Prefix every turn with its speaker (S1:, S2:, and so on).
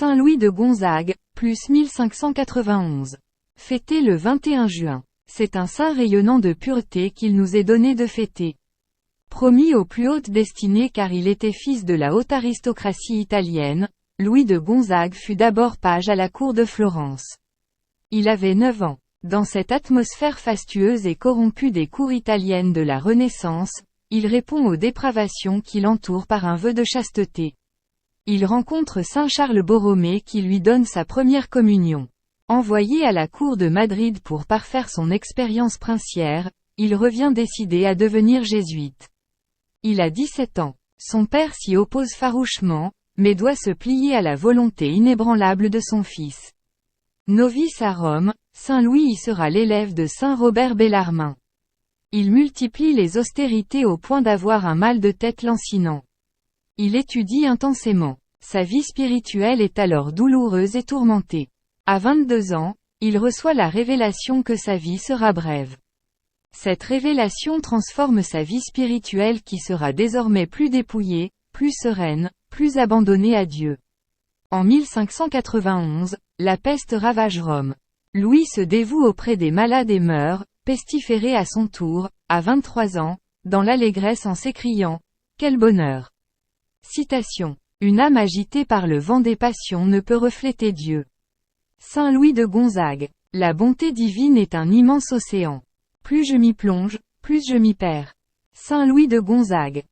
S1: Saint Louis de Gonzague, plus 1591. Fêté le 21 juin. C'est un saint rayonnant de pureté qu'il nous est donné de fêter. Promis aux plus hautes destinées car il était fils de la haute aristocratie italienne, Louis de Gonzague fut d'abord page à la cour de Florence. Il avait 9 ans. Dans cette atmosphère fastueuse et corrompue des cours italiennes de la Renaissance, il répond aux dépravations qui l'entourent par un vœu de chasteté. Il rencontre saint Charles Borromée qui lui donne sa première communion. Envoyé à la cour de Madrid pour parfaire son expérience princière, il revient décidé à devenir jésuite. Il a 17 ans. Son père s'y oppose farouchement, mais doit se plier à la volonté inébranlable de son fils. Novice à Rome, Saint Louis y sera l'élève de Saint Robert Bellarmin. Il multiplie les austérités au point d'avoir un mal de tête lancinant. Il étudie intensément. Sa vie spirituelle est alors douloureuse et tourmentée. À 22 ans, il reçoit la révélation que sa vie sera brève. Cette révélation transforme sa vie spirituelle qui sera désormais plus dépouillée, plus sereine, plus abandonnée à Dieu. En 1591, la peste ravage Rome. Louis se dévoue auprès des malades et meurt, pestiféré à son tour, à 23 ans, dans l'allégresse en s'écriant « Quel bonheur !» Citation. Une âme agitée par le vent des passions ne peut refléter Dieu. Saint Louis de Gonzague. La bonté divine est un immense océan. Plus je m'y plonge, plus je m'y perds. Saint Louis de Gonzague.